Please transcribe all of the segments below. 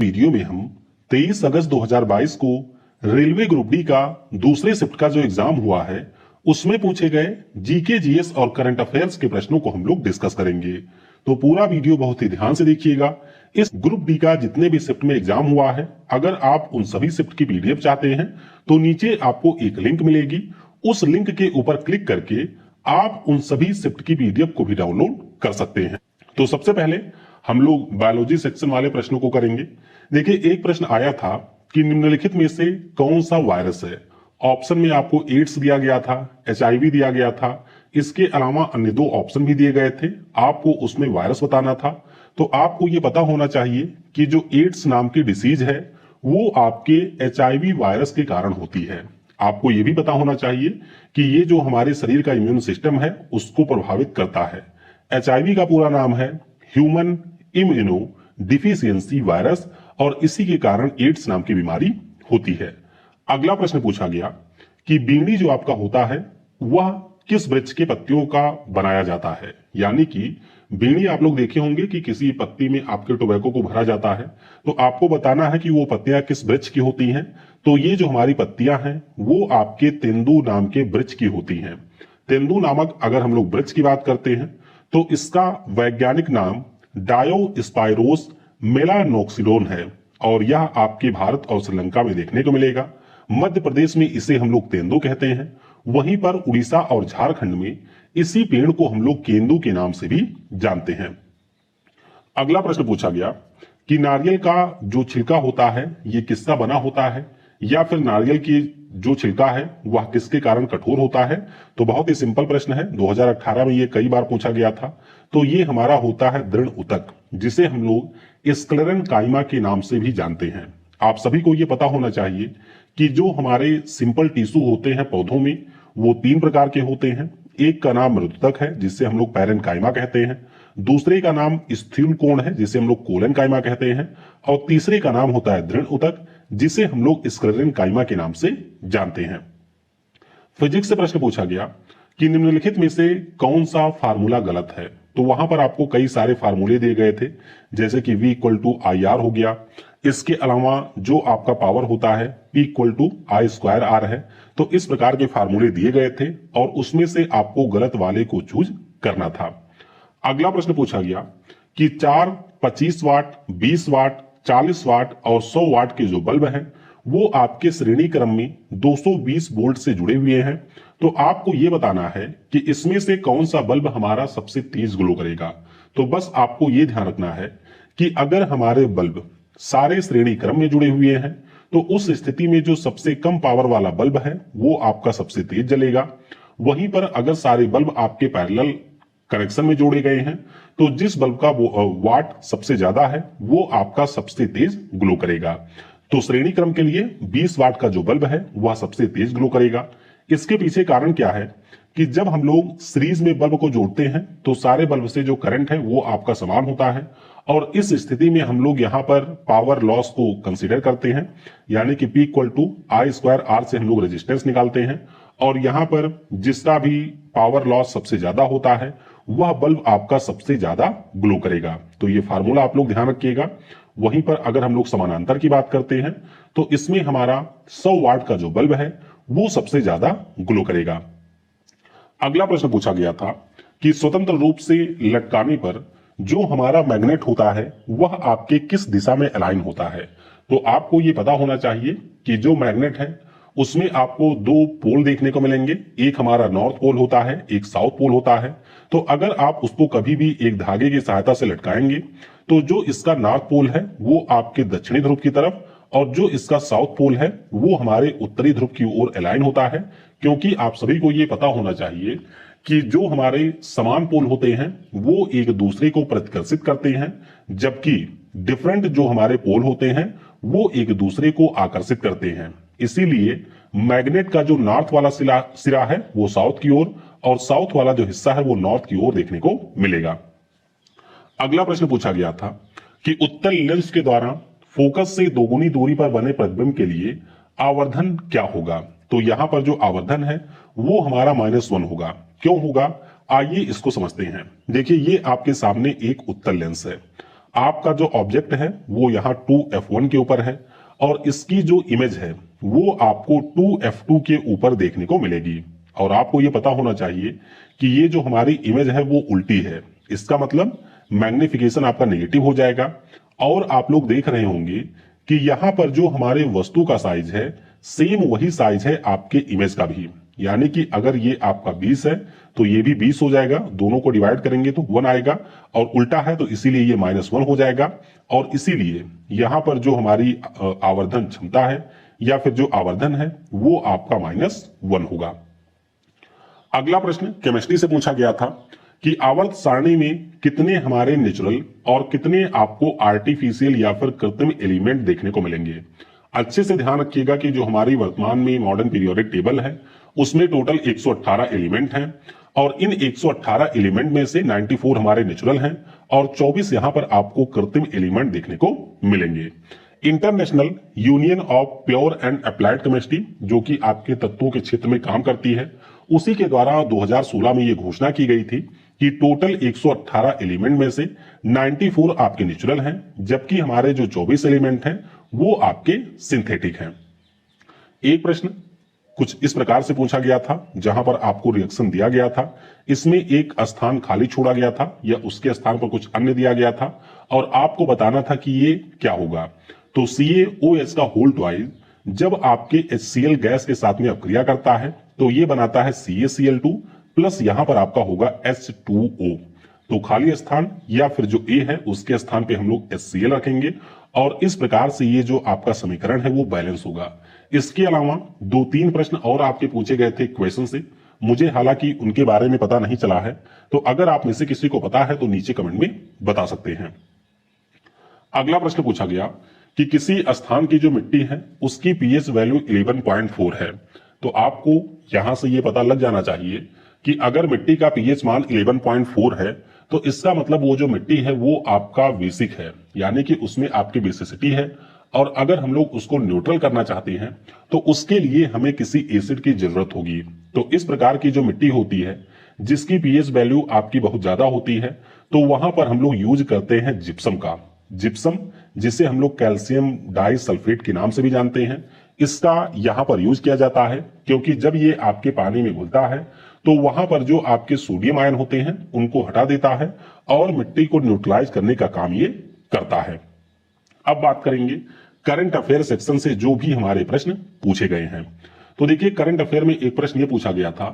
Video में हम 23 अगस्त 2022 को रेलवे ग्रुप डी का दूसरे शिफ्ट का जो एग्जाम हुआ है उसमें पूछे गए जीके जीएस और करंट अफेयर्स के प्रश्नों को हम लोग डिस्कस करेंगे। तो पूरा वीडियो बहुत ही ध्यान से देखिएगा। इस ग्रुप डी का जितने भी शिफ्ट में एग्जाम हुआ है, अगर आप उन सभी शिफ्ट की पीडीएफ चाहते हैं तो नीचे आपको एक लिंक मिलेगी। उस लिंक के ऊपर क्लिक करके आप उन सभी शिफ्ट की पीडीएफ को भी डाउनलोड कर सकते हैं। तो सबसे पहले हम लोग बायोलॉजी सेक्शन वाले प्रश्नों को करेंगे। देखिए, एक प्रश्न आया था कि निम्नलिखित में से कौन सा वायरस है। ऑप्शन में आपको एड्स दिया गया था, एचआईवी दिया गया था, इसके अलावा अन्य दो ऑप्शन भी दिए गए थे। आपको उसमें वायरस बताना था। तो आपको ये पता होना चाहिए कि जो एड्स नाम की डिसीज है वो आपके एचआईवी वायरस के कारण होती है। आपको ये भी पता होना चाहिए कि ये जो हमारे शरीर का इम्यून सिस्टम है उसको प्रभावित करता है। एचआईवी का पूरा नाम है ह्यूमन इम्यूनो डिफिशियंसी वायरस और इसी के कारण एड्स नाम की बीमारी होती है। अगला प्रश्न पूछा गया कि बीड़ी जो आपका होता है वह किस वृक्ष के पत्तियों का बनाया जाता है। यानी कि बीड़ी आप लोग देखे होंगे कि किसी पत्ती में आपके टोबैको को भरा जाता है, तो आपको बताना है कि वो पत्तियां किस वृक्ष की होती हैं। तो ये जो हमारी पत्तियां हैं वो आपके तेंदू नाम के वृक्ष की होती हैं। तेंदू नामक अगर हम लोग वृक्ष की बात करते हैं तो इसका वैज्ञानिक नाम डायोस्पाइरोस मेलानोक्सिडोन है और यह आपके भारत और श्रीलंका में देखने को मिलेगा। मध्य प्रदेश में इसे हम लोग तेंदू कहते हैं। वहीं पर उड़ीसा और झारखंड में इसी पेड़ को हम लोग केंदू के नाम से भी जानते हैं। अगला प्रश्न पूछा गया कि नारियल का जो छिलका होता है ये किसका बना होता है, या फिर नारियल की जो छिलका है वह किसके कारण कठोर होता है। तो बहुत ही सिंपल प्रश्न है, 2018 में ये कई बार पूछा गया था। तो ये हमारा होता है दृढ़ ऊतक, जिसे हम लोग स्क्लेरेंकाइमा के नाम से भी जानते हैं। आप सभी को ये पता होना चाहिए कि जो हमारे सिंपल टिश्यू होते हैं पौधों में वो तीन प्रकार के होते हैं। एक का नाम मृदुतक है जिसे हम लोग पैरेन्काइमा कहते हैं, दूसरे का नाम स्थूल कोण है जिसे हम लोग कोलेनकाइमा कहते हैं, और तीसरे का नाम होता है दृढ़ ऊतक जिसे हम लोग स्क्लेरेंकाइमा के नाम से जानते हैं। फिजिक्स से प्रश्न पूछा गया कि निम्नलिखित में से कौन सा फार्मूला गलत है। तो वहां पर आपको कई सारे फार्मूले दिए गए थे, जैसे कि V = IR हो गया। इसके अलावा जो आपका पावर होता है P = I²R है। तो इस प्रकार के फार्मूले दिए गए थे और उसमें से आपको गलत वाले को चूज करना था। अगला प्रश्न पूछा गया कि 4, 25 वाट, 20 वाट, 40 वाट और 100 वाट के जो बल्ब हैं वो आपके श्रेणी क्रम में 220 वोल्ट से जुड़े हुए हैं। तो आपको ये बताना है कि इसमें से कौन सा बल्ब हमारा सबसे तेज ग्लो करेगा। तो बस आपको ये ध्यान रखना है कि अगर हमारे बल्ब सारे श्रेणी क्रम में जुड़े हुए हैं तो उस स्थिति में जो सबसे कम पावर वाला बल्ब है वो आपका सबसे तेज जलेगा। वहीं पर अगर सारे बल्ब आपके पैरेलल कनेक्शन में जोड़े गए हैं तो जिस बल्ब का वो वाट सबसे ज्यादा है वो आपका सबसे तेज ग्लो करेगा। तो श्रेणी क्रम के लिए 20 वाट का जो बल्ब है वह सबसे तेज ग्लो करेगा। इसके पीछे कारण क्या है कि जब हम लोग सीरीज में बल्ब को जोड़ते हैं तो सारे बल्ब से जो करंट है वो आपका समान होता है और इस स्थिति में हम लोग यहाँ पर पावर लॉस को कंसीडर करते हैं, यानी कि P = I²R से हम लोग रेजिस्टेंस निकालते हैं और यहाँ पर जिसका भी पावर लॉस सबसे ज्यादा होता है वह बल्ब आपका सबसे ज्यादा ग्लो करेगा। तो ये फार्मूला आप लोग ध्यान रखिएगा। वहीं पर अगर हम लोग समानांतर की बात करते हैं तो इसमें हमारा 100 वाट का जो बल्ब है वो सबसे ज्यादा ग्लो करेगा। अगला प्रश्न पूछा गया था कि स्वतंत्र रूप से लटकाने पर जो हमारा मैग्नेट होता है वह आपके किस दिशा में अलाइन होता है। तो आपको ये पता होना चाहिए कि जो मैग्नेट है उसमें आपको दो पोल देखने को मिलेंगे, एक हमारा नॉर्थ पोल होता है, एक साउथ पोल होता है। तो अगर आप उसको कभी भी एक धागे की सहायता से लटकाएंगे तो जो इसका नॉर्थ पोल है वो आपके दक्षिणी ध्रुव की तरफ और जो इसका साउथ पोल है वो हमारे उत्तरी ध्रुव की ओर अलाइन होता है। क्योंकि आप सभी को ये पता होना चाहिए कि जो हमारे समान पोल होते हैं वो एक दूसरे को प्रतिकर्षित करते हैं, जबकि डिफरेंट जो हमारे पोल होते हैं वो एक दूसरे को आकर्षित करते हैं। इसीलिए मैग्नेट का जो नॉर्थ वाला सिरा है वो साउथ की ओर और साउथ वाला जो हिस्सा है वो नॉर्थ की ओर देखने को मिलेगा। अगला प्रश्न पूछा गया था कि उत्तल लेंस के द्वारा फोकस से दोगुनी दूरी पर बने प्रतिबिंब के लिए आवर्धन क्या होगा। तो यहां पर जो आवर्धन है वो हमारा -1 होगा। क्यों होगा, आइए इसको समझते हैं। देखिए, ये आपके सामने एक उत्तल लेंस है। आपका जो ऑब्जेक्ट है वो यहाँ 2F1 के ऊपर है और इसकी जो इमेज है वो आपको 2F2 के ऊपर देखने को मिलेगी। और आपको ये पता होना चाहिए कि ये जो हमारी इमेज है वो उल्टी है, इसका मतलब मैग्निफिकेशन आपका नेगेटिव हो जाएगा। और आप लोग देख रहे होंगे कि यहाँ पर जो हमारे वस्तु का साइज है सेम वही साइज है आपके इमेज का भी, यानी कि अगर ये आपका 20 है तो ये भी 20 हो जाएगा, दोनों को डिवाइड करेंगे तो 1 आएगा, और उल्टा है तो इसीलिए ये -1 हो जाएगा। और इसीलिए यहाँ पर जो हमारी आवर्धन क्षमता है या फिर जो आवर्धन है वो आपका -1 होगा। अगला प्रश्न केमिस्ट्री से पूछा गया था कि आवर्त सारणी में कितने हमारे नेचुरल और कितने आपको आर्टिफिशियल या फिर कृत्रिम एलिमेंट देखने को मिलेंगे। अच्छे से ध्यान रखिएगा कि जो हमारी वर्तमान में मॉडर्न पीरियोडिक टेबल है उसमें टोटल 118 एलिमेंट हैं और इन 118 एलिमेंट में से 94 हमारे नेचुरल हैं और 24 यहां पर आपको कृत्रिम एलिमेंट देखने को मिलेंगे। International union of pure and applied chemistry जो कि आपके तत्वों के क्षेत्र में काम करती है, उसी के द्वारा 2016 में यह घोषणा की गई थी कि टोटल 118 एलिमेंट में से 94 आपके नेचुरल हैं, जबकि हमारे जो 24 एलिमेंट हैं वो आपके सिंथेटिक हैं। एक प्रश्न कुछ इस प्रकार से पूछा गया था जहां पर आपको रिएक्शन दिया गया था, इसमें एक स्थान खाली छोड़ा गया था या उसके स्थान पर कुछ अन्य दिया गया था और आपको बताना था कि ये क्या होगा। तो CaOH का होल ट्वाइस जब आपके HCl गैस के साथ में अपक्रिया करता है तो ये बनाता है CaCl2 प्लस यहां पर आपका होगा H2O। तो खाली स्थान या फिर जो A है उसके स्थान पे हम लोग HCl रखेंगे और इस प्रकार से ये जो आपका समीकरण है वो बैलेंस होगा। इसके अलावा 2-3 प्रश्न और आपके पूछे गए थे क्वेश्चन से, मुझे हालांकि उनके बारे में पता नहीं चला है, तो अगर आप में से किसी को पता है तो नीचे कमेंट में बता सकते हैं। अगला प्रश्न पूछा गया कि किसी स्थान की जो मिट्टी है उसकी पीएच वैल्यू 11.4 है, तो आपको यहां से ये पता लग जाना चाहिए कि अगर मिट्टी का पीएच मान 11.4 है तो इसका मतलब वो जो मिट्टी है वो आपका बेसिक है, यानी कि उसमें आपकी बेसिसिटी है। और अगर हम लोग उसको न्यूट्रल करना चाहते हैं तो उसके लिए हमें किसी एसिड की जरूरत होगी। तो इस प्रकार की जो मिट्टी होती है जिसकी पीएच वैल्यू आपकी बहुत ज्यादा होती है तो वहां पर हम लोग यूज करते हैं जिप्सम का। जिप्सम जिसे हम लोग कैल्शियम डाइसल्फेट के नाम से भी जानते हैं, इसका यहां पर यूज किया जाता है क्योंकि जब ये आपके पानी में घुलता है तो वहां पर जो आपके सोडियम आयन होते हैं उनको हटा देता है और मिट्टी को न्यूट्रलाइज करने का काम ये करता है। अब बात करेंगे करंट अफेयर सेक्शन से जो भी हमारे प्रश्न पूछे गए हैं। तो देखिए करंट अफेयर में एक प्रश्न ये पूछा गया था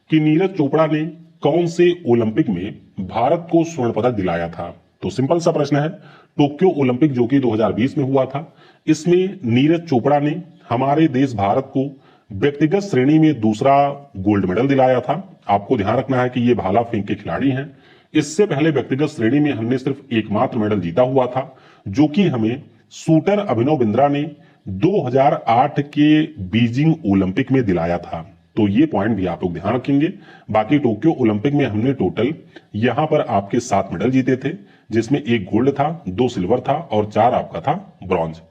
कि नीरज चोपड़ा ने कौन से ओलंपिक में भारत को स्वर्ण पदक दिलाया था। तो सिंपल सा प्रश्न है, टोक्यो ओलंपिक जो कि 2020 में हुआ था, इसमें नीरज चोपड़ा ने हमारे देश भारत को व्यक्तिगत श्रेणी में दूसरा गोल्ड मेडल दिलाया था। आपको ध्यान रखना है कि ये भाला फेंक के खिलाड़ी हैं। इससे पहले व्यक्तिगत श्रेणी में हमने सिर्फ एकमात्र मेडल जीता हुआ था जो कि हमें शूटर अभिनव बिंद्रा ने 2008 के बीजिंग ओलंपिक में दिलाया था। तो ये पॉइंट भी आप लोग ध्यान रखेंगे। बाकी टोक्यो ओलंपिक में हमने टोटल यहां पर आपके 7 मेडल जीते थे, जिसमें 1 गोल्ड था, 2 सिल्वर था और 4 आपका था ब्रॉन्ज।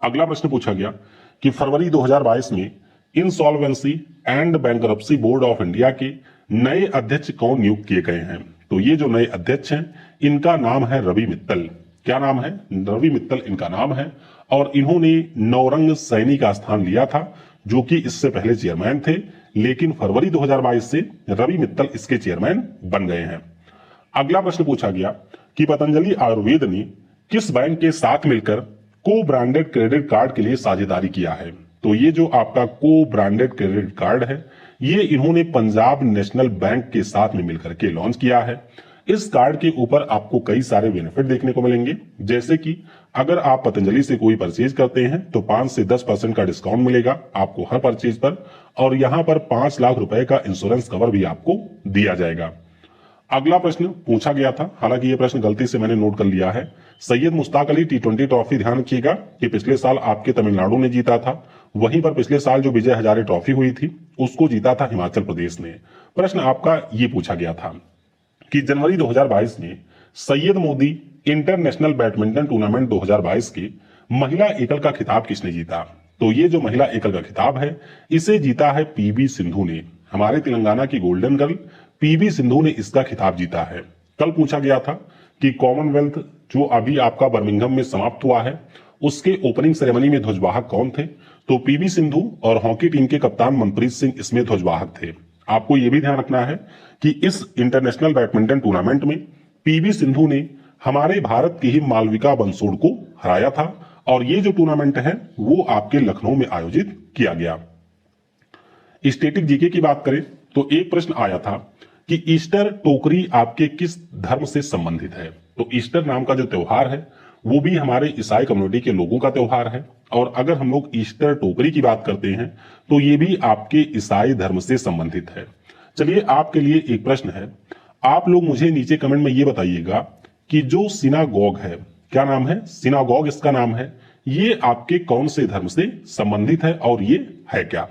अगला प्रश्न पूछा गया कि फरवरी 2022 में insolvency and bankruptcy board of India के नए अध्यक्ष कौन नियुक्त किए गए हैं। तो ये जो नए अध्यक्ष हैं इनका नाम है रवि मित्तल। क्या नाम है? रवि मित्तल इनका नाम है और इन्होंने नौरंग सैनी का स्थान लिया था जो कि इससे पहले चेयरमैन थे, लेकिन फरवरी 2022 से रवि मित्तल इसके चेयरमैन बन गए हैं। अगला प्रश्न पूछा गया कि पतंजलि आयुर्वेद ने किस बैंक के साथ मिलकर को ब्रांडेड क्रेडिट कार्ड के लिए साझेदारी किया है। तो ये जो आपका को ब्रांडेड क्रेडिट कार्ड है ये इन्होंने पंजाब नेशनल बैंक के साथ में मिलकर के लॉन्च किया है। इस कार्ड के ऊपर आपको कई सारे बेनिफिट देखने को मिलेंगे, जैसे कि अगर आप पतंजलि से कोई परचेज करते हैं तो 5 से 10% का डिस्काउंट मिलेगा आपको हर परचेज पर, और यहां पर 5 लाख रुपए का इंश्योरेंस कवर भी आपको दिया जाएगा। अगला प्रश्न पूछा गया था, हालांकि यह प्रश्न गलती से मैंने नोट कर लिया है। सैयद मुश्ताक अली T20 ट्रॉफी, ध्यान रखिएगा कि पिछले साल आपके तमिलनाडु ने जीता था, वहीं पर पिछले साल जो विजय हजारे ट्रॉफी हुई थी उसको जीता था हिमाचल प्रदेश ने। प्रश्न आपका ये पूछा गया था कि जनवरी 2022 में Syed Modi international badminton tournament 2022 के महिला एकल का खिताब किसने जीता। तो ये जो महिला एकल का खिताब है इसे जीता है पीवी सिंधु ने। हमारे तेलंगाना की गोल्डन गर्ल पीवी सिंधु ने इसका खिताब जीता है। कल पूछा गया था कि कॉमनवेल्थ जो अभी आपका बर्मिंघम में समाप्त हुआ है, उसके ओपनिंग सेरेमनी में ध्वजवाहक कौन थे? तो पीवी सिंधु और हॉकी टीम के कप्तान मनप्रीत सिंह इसमें ध्वजवाहक थे। आपको यह भी ध्यान रखना है कि इस इंटरनेशनल बैडमिंटन टूर्नामेंट में पीवी सिंधु ने हमारे भारत की ही मालविका बंसोड़ को हराया था और ये जो टूर्नामेंट है वो आपके लखनऊ में आयोजित किया गया। स्टैटिक जीके की बात करें तो एक प्रश्न आया था कि ईस्टर टोकरी आपके किस धर्म से संबंधित है? तो ईस्टर नाम का जो त्योहार है वो भी हमारे ईसाई कम्युनिटी के लोगों का त्योहार है और अगर हम लोग ईस्टर टोकरी की बात करते हैं तो ये भी आपके ईसाई धर्म से संबंधित है। चलिए आपके लिए एक प्रश्न है, आप लोग मुझे नीचे कमेंट में ये बताइएगा कि जो सिनागोग है, क्या नाम है? सिनागोग इसका नाम है, ये आपके कौन से धर्म से संबंधित है और ये है क्या?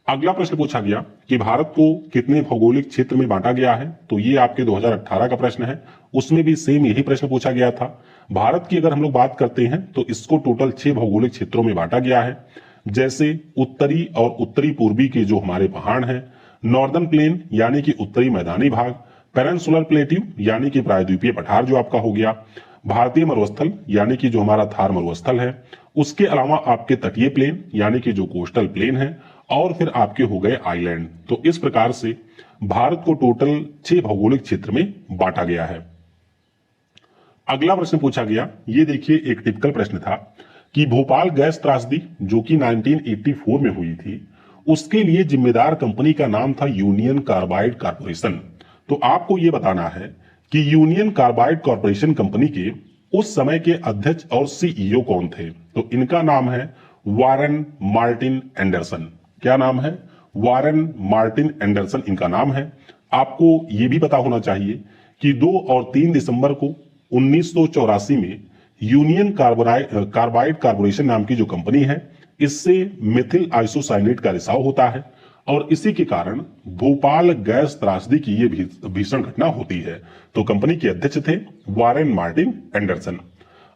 अगला प्रश्न पूछा गया कि भारत को कितने भौगोलिक क्षेत्र में बांटा गया है? तो ये आपके 2018 का प्रश्न है, उसमें भी सेम यही प्रश्न पूछा गया था। भारत की अगर हम लोग बात करते हैं तो इसको टोटल 6 भौगोलिक क्षेत्रों में बांटा गया है, जैसे उत्तरी और उत्तरी पूर्वी के जो हमारे पहाड़ हैं, नॉर्दर्न प्लेन यानी कि उत्तरी मैदानी भाग, पेनिनसुलर प्लेट्यू यानी कि प्रायद्वीपीय पठार जो आपका हो गया, भारतीय मरुस्थल यानी कि जो हमारा थार मरुस्थल है, उसके अलावा आपके तटीय प्लेन यानी कि जो कोस्टल प्लेन है, और फिर आपके हो गए आइलैंड। तो इस प्रकार से भारत को टोटल 6 भौगोलिक क्षेत्र में बांटा गया है। अगला प्रश्न पूछा गया, ये देखिए एक टिपिकल प्रश्न था कि भोपाल गैस त्रासदी जो कि 1984 में हुई थी, उसके लिए जिम्मेदार कंपनी का नाम था यूनियन कार्बाइड कॉर्पोरेशन। तो आपको यह बताना है कि यूनियन कार्बाइड कॉर्पोरेशन कंपनी के उस समय के अध्यक्ष और सीईओ कौन थे? तो इनका नाम है वारेन मार्टिन एंडरसन। क्या नाम है? वारेन मार्टिन एंडरसन इनका नाम है। आपको यह भी पता होना चाहिए कि 2 और 3 दिसंबर को 1984 में यूनियन कार्बाइड कॉर्पोरेशन नाम की जो कंपनी है, इससे मिथिल आइसोसाइनेट का रिसाव होता है और इसी के कारण भोपाल गैस त्रासदी की ये भीषण घटना होती है। तो कंपनी के अध्यक्ष थे वारेन मार्टिन एंडरसन।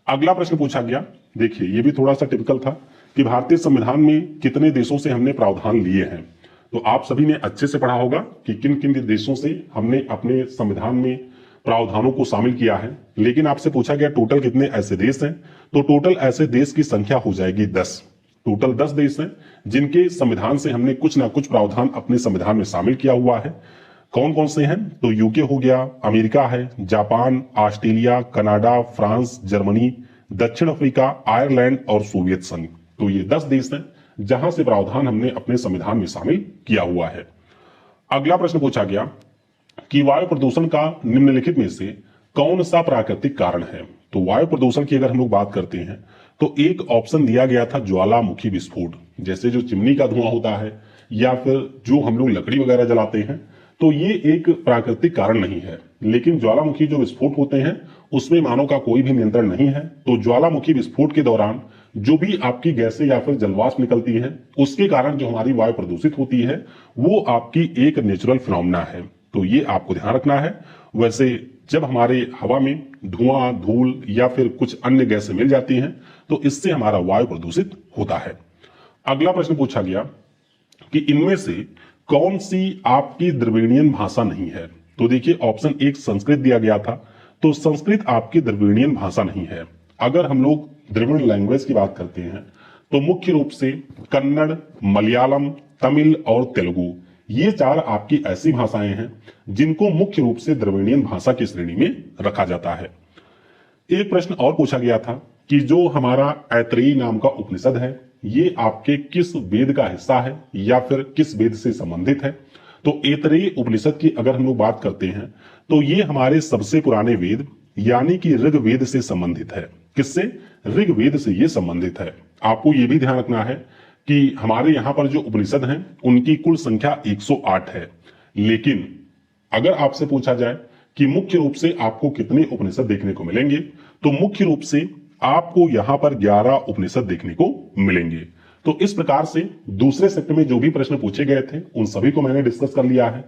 अगला प्रश्न पूछा गया, देखिए ये भी थोड़ा सा टिपिकल था कि भारतीय संविधान में कितने देशों से हमने प्रावधान लिए हैं। तो आप सभी ने अच्छे से पढ़ा होगा कि किन किन देशों से हमने अपने संविधान में प्रावधानों को शामिल किया है, लेकिन आपसे पूछा गया टोटल कितने ऐसे देश हैं। तो टोटल ऐसे देश की संख्या हो जाएगी 10। टोटल 10 देश हैं जिनके संविधान से हमने कुछ ना कुछ प्रावधान अपने संविधान में शामिल किया हुआ है। कौन कौन से हैं? तो यूके हो गया, अमेरिका है, Japan, Australia, Canada, France, Germany, दक्षिण अफ्रीका, आयरलैंड और सोवियत संघ। तो ये 10 देश हैं जहां से प्रावधान हमने अपने संविधान में शामिल किया हुआ है। अगला प्रश्न पूछा गया कि वायु प्रदूषण का निम्नलिखित में से कौन सा प्राकृतिक कारण है? तो वायु प्रदूषण की अगर हम लोग बात करते हैं तो एक ऑप्शन दिया गया था ज्वालामुखी विस्फोट, जैसे जो चिमनी का धुआं होता है या फिर जो हम लोग लकड़ी वगैरह जलाते हैं, तो ये एक प्राकृतिक कारण नहीं है। लेकिन ज्वालामुखी जो विस्फोट होते हैं उसमें मानव का कोई भी नियंत्रण नहीं है। तो ज्वालामुखी विस्फोट के दौरान जो भी आपकी गैसें या फिर जलवाष्प निकलती है, उसके कारण जो हमारी वायु प्रदूषित होती है वो आपकी एक नेचुरल फिनोमेना है। तो ये आपको ध्यान रखना है। वैसे जब हमारे हवा में धुआं, धूल या फिर कुछ अन्य गैसें मिल जाती हैं तो इससे हमारा वायु प्रदूषित होता है। अगला प्रश्न पूछा गया कि इनमें से कौन सी आपकी द्रविड़ियन भाषा नहीं है? तो देखिए ऑप्शन 1 संस्कृत दिया गया था, तो संस्कृत आपकी द्रविड़ियन भाषा नहीं है। अगर हम लोग द्रविड़ लैंग्वेज की बात करते हैं तो मुख्य रूप से कन्नड़, मलयालम, तमिल और तेलुगु, ये 4 आपकी ऐसी भाषाएं हैं जिनको मुख्य रूप से द्रविड़ियन भाषा की श्रेणी में रखा जाता है। एक प्रश्न और पूछा गया था कि जो हमारा ऐतरेयी नाम का उपनिषद है, ये आपके किस वेद का हिस्सा है या फिर किस वेद से संबंधित है? तो ऐतरेयी उपनिषद की अगर हम लोग बात करते हैं तो ये हमारे सबसे पुराने वेद यानी कि ऋग्वेद से संबंधित है। किससे? ऋग्वेद से ये संबंधित है। आपको ये भी ध्यान रखना है कि हमारे यहाँ पर जो उपनिषद हैं उनकी कुल संख्या 108 है। लेकिन अगर आपसे पूछा जाए कि मुख्य रूप से आपको कितने उपनिषद देखने को मिलेंगे, तो मुख्य रूप से आपको यहाँ पर 11 उपनिषद देखने को मिलेंगे। तो इस प्रकार से दूसरे सेट में जो भी प्रश्न पूछे गए थे उन सभी को मैंने डिस्कस कर लिया है।